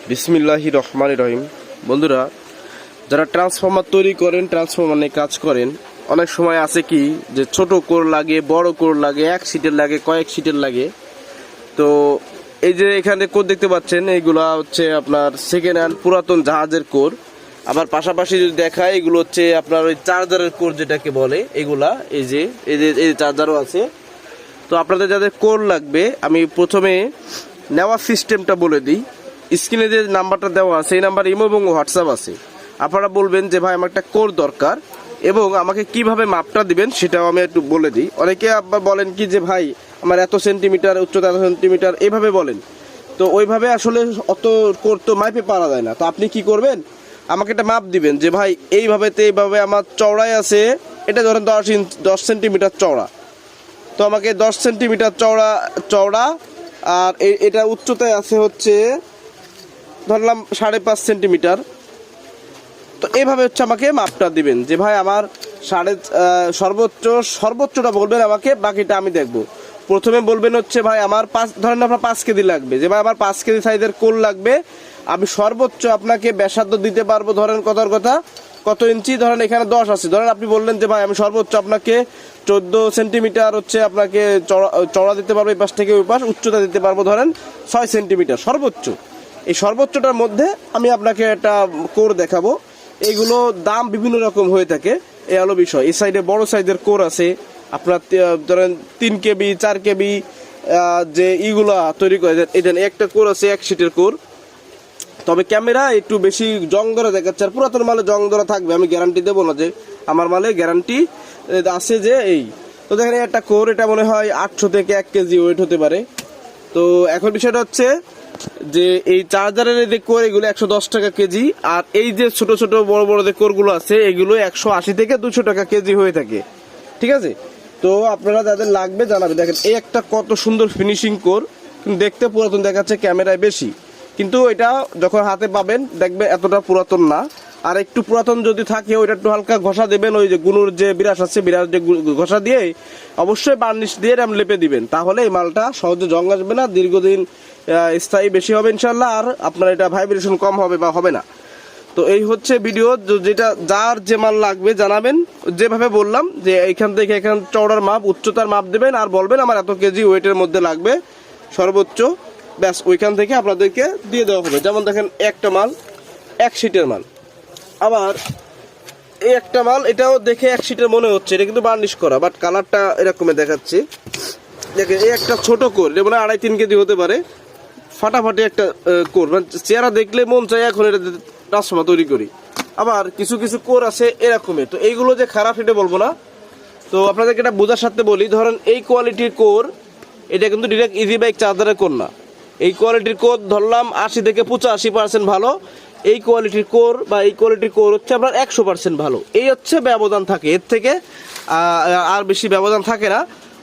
বিসমিল্লাহির রহমানির রহিম। বন্ধুরা, যারা ট্রান্সফর্মার তৈরি করেন, ট্রান্সফর্মার নিয়ে কাজ করেন, অনেক সময় আছে কি যে ছোট কোর লাগে, বড় কোর লাগে, এক সিটের লাগে, কয়েক সিটের লাগে। তো এই যে এখানে কোর দেখতে পাচ্ছেন, এইগুলা হচ্ছে আপনার সেকেন্ড হ্যান্ড পুরাতন জাহাজের কোর। আবার পাশাপাশি যদি দেখায়, এগুলো হচ্ছে আপনার ওই চার্জারের কোর যেটাকে বলে, এগুলা এই যে চার্জারও আছে। তো আপনাদের যাদের কোর লাগবে, আমি প্রথমে নেওয়ার সিস্টেমটা বলে দিই। স্ক্রিনে যে নাম্বারটা দেওয়া আছে, এই নাম্বার ইমো এবং হোয়াটসঅ্যাপ আছে। আপনারা বলবেন যে ভাই আমার একটা কোর দরকার এবং আমাকে কিভাবে মাপটা দিবেন সেটাও আমি একটু বলে দিই। অনেকে আবার বলেন কি যে ভাই আমার এত সেন্টিমিটার, উচ্চতা এত সেন্টিমিটার, এইভাবে বলেন। তো ওইভাবে আসলে অত কোর তো মাপে পারা যায় না। তো আপনি কি করবেন, আমাকে একটা মাপ দিবেন যে ভাই এইভাবে আমার চওড়ায় আছে, এটা ধরেন 10 সেন্টিমিটার চওড়া। তো আমাকে 10 সেন্টিমিটার চওড়া আর এটা উচ্চতায় আছে হচ্ছে ধরলাম 5.5 সেন্টিমিটার। তো এইভাবে হচ্ছে আমাকে মাপটা দিবেন যে ভাই আমার সর্বোচ্চটা বলবেন আমাকে, বাকিটা আমি দেখবো। প্রথমে বলবেন হচ্ছে ভাই আমার ধরেন আপনার 5 কেজি লাগবে, যে ভাই আমার 5 কেজি সাইজের কোল লাগবে। আমি সর্বোচ্চ আপনাকে ব্যাসার্ধ দিতে পারবো, ধরেন কত ইঞ্চি, ধরেন এখানে 10 আছে, ধরেন আপনি বললেন যে ভাই আমি সর্বোচ্চ আপনাকে 14 সেন্টিমিটার হচ্ছে আপনাকে চওড়া দিতে পারবো এই পাশ থেকে ওই পাশ, উচ্চতা দিতে পারবো ধরেন 6 সেন্টিমিটার সর্বোচ্চ। এই সর্বোচ্চটার মধ্যে আমি আপনাকে একটা কোর দেখাবো। এইগুলো দাম বিভিন্ন রকম হয়ে থাকে, এই হলো বিষয়। এই সাইডে বড় সাইজের কোর আছে আপনার ধরেন 3 কেবি 4 কেবি যে ইগুলা তৈরি করে দেন। একটা কোর আছে 1 সিটের কোর, তবে ক্যামেরা একটু বেশি জং ধরা দেখাচ্ছে। আর পুরাতন মালে জং ধরা থাকবে, আমি গ্যারান্টি দেবো না যে আমার মালে গ্যারান্টি আছে যে এই। তো দেখেন একটা কোর, এটা মনে হয় 800 থেকে 1 কেজি ওয়েট হতে পারে। তো এখন বিষয়টা হচ্ছে যে এই চার্জারের যে কোর, এগুলো 110 টাকা কেজি। আর এই যে ছোট ছোট বড় বড় যে কোরগুলো আছে, এগুলো 180 থেকে 200 টাকা কেজি হয়ে থাকে। ঠিক আছে, তো আপনারা যাদের লাগবে জানাবে। দেখেন এই একটা কত সুন্দর ফিনিশিং কোর, কিন্তু দেখতে পুরাতন দেখাচ্ছে ক্যামেরায় বেশি, কিন্তু এটা যখন হাতে পাবেন দেখবেন এতটা পুরাতন না। আর একটু পুরাতন যদি থাকে, ওইটা একটু হালকা ঘষা দেবেন, ওই যে গুনুর যে বিরাস আছে, বিরাস যে ঘষা দিয়ে অবশ্যই বার্নিশ দিয়ে লেপে দিবেন, তাহলে এই মালটা সহজে জং আসবে না, দীর্ঘদিন স্থায়ী বেশি হবে ইনশাল্লাহ। আর আপনার এটা ভাইব্রেশন কম হবে বা হবে না। তো এই হচ্ছে ভিডিও। যেটা যার যে মাল লাগবে জানাবেন, যেভাবে বললাম যে এইখান থেকে এখান চওড়ার মাপ, উচ্চতার মাপ দেবেন, আর বলবেন আমার এত কেজি ওয়েটের মধ্যে লাগবে সর্বোচ্চ, ব্যাস ওইখান থেকে আপনাদেরকে দিয়ে দেওয়া হবে। যেমন দেখেন একটা মাল 1 সিটের মাল, আবার এই একটা মাল, এটাও দেখে 1 সিটের মনে হচ্ছে, এটা কিন্তু বার্নিশ করা, বাট কালারটা এরকমই দেখাচ্ছে। দেখেন এই একটা ছোট কোর, এটা মনে হয় 2.5-3 কেজি হতে পারে, ফাটাফাটি একটা কোর, মানে চেহারা দেখলে মন চাই এখন এটা ট্রান্সফর্মার তৈরি করি। আবার কিছু কিছু কোর আছে এরকমের, তো এইগুলো যে খারাপ এটা বলবো না। তো আপনাদেরকে এটা বোঝার সাথে বলি, ধরেন এই কোয়ালিটির কোর, এটা কিন্তু ডিরেক্ট ইজি বাইক চার্জারের কোর না। এই কোয়ালিটির কোর ধরলাম 80 থেকে 85% ভালো, এই কোয়ালিটির কোর বা এই কোয়ালিটির কোর হচ্ছে আপনার 100% ভালো। এই হচ্ছে ব্যবধান থাকে, এর থেকে আর বেশি ব্যবধান থাকে না।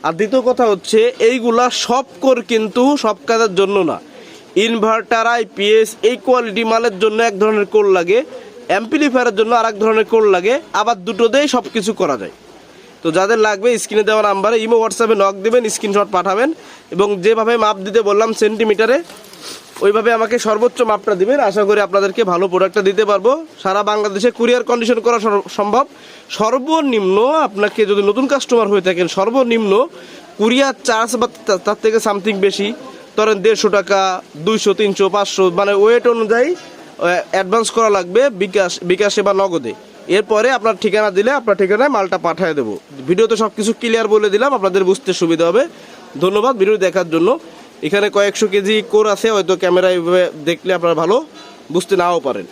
আর দ্বিতীয় কথা হচ্ছে এইগুলা সব কোর কিন্তু সব কাজের জন্য না। ইনভার্টার, আইপিএস, এই কোয়ালিটি মালের জন্য এক ধরনের কোর লাগে, অ্যাম্পলিফায়ারের জন্য আর এক ধরনের কোর লাগে, আবার দুটোতেই সব কিছু করা যায়। তো যাদের লাগবে স্ক্রিনে দেওয়া নাম্বারে ইমো হোয়াটসঅ্যাপে নক দেবেন, স্ক্রিনশট পাঠাবেন এবং যেভাবে মাপ দিতে বললাম সেন্টিমিটারে, ওইভাবে আমাকে সর্বোচ্চ মাপটা দিবেন। আশা করি আপনাদেরকে ভালো প্রোডাক্টটা দিতে পারবো। সারা বাংলাদেশে কুরিয়ার কন্ডিশন করা সম্ভব। সর্বনিম্ন আপনাকে যদি নতুন কাস্টমার হয়ে থাকেন, সর্বনিম্ন কুরিয়ার চার্জ বা তার থেকে সামথিং বেশি, ধরেন 150 টাকা, 200, 300, 500, মানে ওয়েট অনুযায়ী অ্যাডভান্স করা লাগবে বিকাশে বা নগদে। এরপরে আপনার ঠিকানা দিলে আপনার ঠিকানায় মালটা পাঠিয়ে দেবো। ভিডিওতে সব কিছু ক্লিয়ার বলে দিলাম, আপনাদের বুঝতে সুবিধা হবে। ধন্যবাদ ভিডিও দেখার জন্য। এখানে কয়েকশো কেজি কোর আছে, হয়তো ক্যামেরায় দেখলে আপনারা ভালো বুঝতে নাও পারেন।